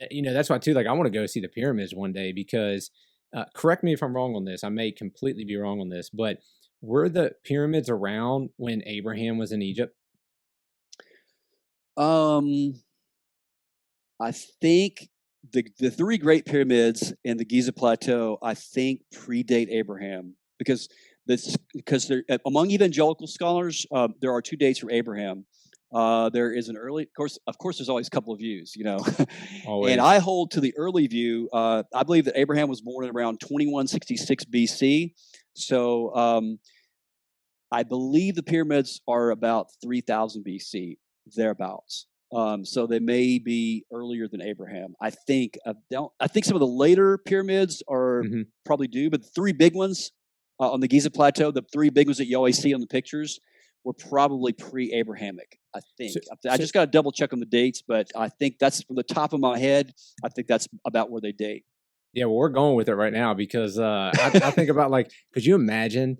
that's why too, like, I want to go see the pyramids one day because, correct me if I'm wrong on this. I may completely be wrong on this, but were the pyramids around when Abraham was in Egypt? Um, I think the three Great Pyramids and the Giza Plateau, I think, predate Abraham because there, among evangelical scholars, there are two dates for Abraham. There is an early, of course, there's always a couple of views, and Always. I hold to the early view. I believe that Abraham was born in around 2166 BC. So I believe the pyramids are about 3000 BC, thereabouts. So they may be earlier than Abraham. I think. I think some of the later pyramids are probably due, but the three big ones on the Giza Plateau, the three big ones that you always see on the pictures, were probably pre-Abrahamic. I think. I just got to double check on the dates, but I think that's from the top of my head. I think that's about where they date. Yeah, well, we're going with it right now because I think about like, could you imagine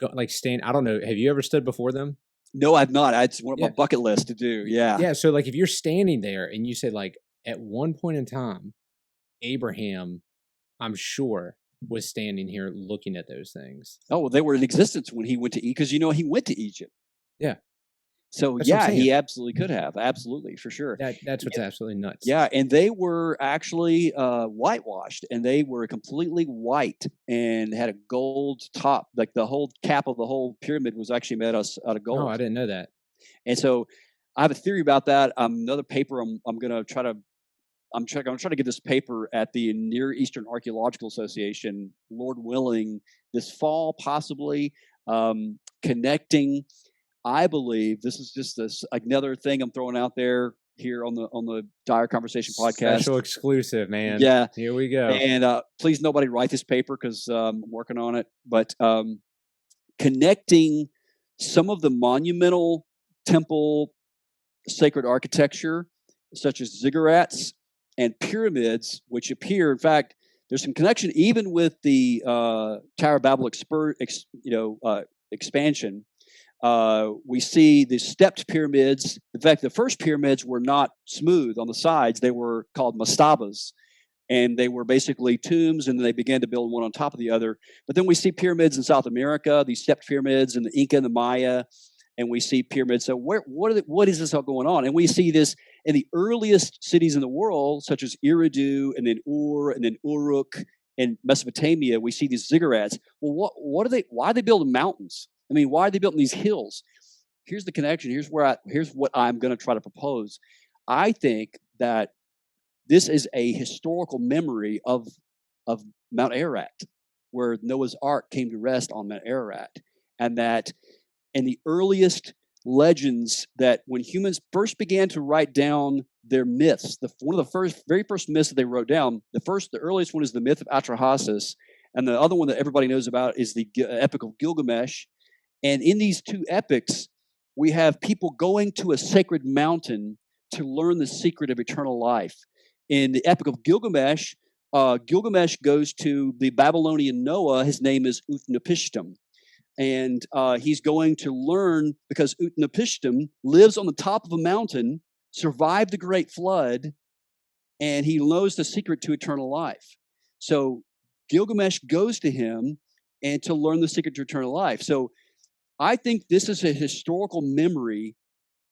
like stand? I don't know. Have you ever stood before them? No, I've not. It's one of my bucket list to do. Yeah. Yeah. So like if you're standing there and you say like at one point in time, Abraham, I'm sure, was standing here looking at those things. Oh, well, they were in existence when he went to Egypt because he went to Egypt. Yeah. So yeah, he absolutely could have. Absolutely, for sure. That's what's absolutely nuts. Yeah, and they were actually whitewashed, and they were completely white and had a gold top. Like the whole cap of the whole pyramid was actually made out of gold. Oh, I didn't know that. And so I have a theory about that. Another paper I'm going to try to. I'm trying to get this paper at the Near Eastern Archaeological Association, Lord willing, this fall, possibly, connecting. I believe this is just another thing I'm throwing out there here on the Dyer Conversation podcast. Special exclusive, man. Yeah, here we go. And please, nobody write this paper because I'm working on it. But connecting some of the monumental temple sacred architecture, such as ziggurats and pyramids, which appear, in fact, there's some connection even with the Tower of Babel expansion. We see the stepped pyramids. In fact, the first pyramids were not smooth on the sides. They were called mastabas, and they were basically tombs, and then they began to build one on top of the other. But then we see pyramids in South America, these stepped pyramids in the Inca and the Maya, and we see pyramids. So what is this all going on? And we see this in the earliest cities in the world, such as Eridu, and then Ur, and then Uruk, in Mesopotamia. We see these ziggurats. Well, what are they? Why are they building mountains? I mean, why are they building these hills? Here's the connection. Here's what I'm going to try to propose. I think that this is a historical memory of Mount Ararat, where Noah's Ark came to rest on Mount Ararat, and that in the earliest legends, that when humans first began to write down their myths, one of the very first myths that they wrote down, the earliest one is the myth of Atrahasis, and the other one that everybody knows about is the Epic of Gilgamesh. And in these two epics, we have people going to a sacred mountain to learn the secret of eternal life. In the Epic of Gilgamesh, Gilgamesh goes to the Babylonian Noah. His name is Utnapishtim. And he's going to learn, because Utnapishtim lives on the top of a mountain, survived the great flood, and he knows the secret to eternal life. So Gilgamesh goes to him and to learn the secret to eternal life. So I think this is a historical memory,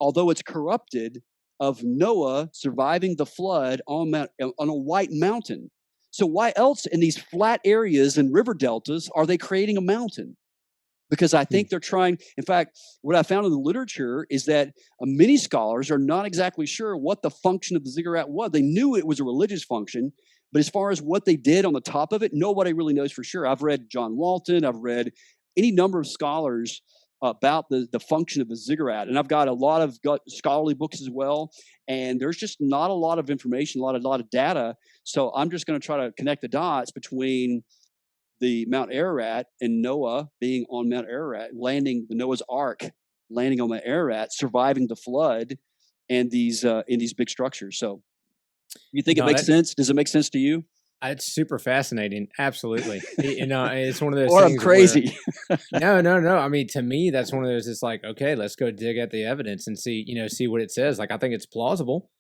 although it's corrupted, of Noah surviving the flood on a white mountain. So why else in these flat areas and river deltas are they creating a mountain? Because I think they're trying. In fact, what I found in the literature is that many scholars are not exactly sure what the function of the ziggurat was. They knew it was a religious function, but as far as what they did on the top of it, nobody really knows for sure. I've read John Walton. I've read any number of scholars about the function of the ziggurat, and I've got a lot of scholarly books as well. And there's just not a lot of information, a lot of data. So I'm just going to try to connect the dots between the Mount Ararat and Noah being on Mount Ararat, landing the Noah's Ark, landing on Mount Ararat, surviving the flood, and these in these big structures. So, you think it makes sense? Does it make sense to you? It's super fascinating. Absolutely. It's one of those or things I'm crazy. No. I mean, to me, that's one of those, it's like, okay, let's go dig at the evidence and see what it says. Like, I think it's plausible.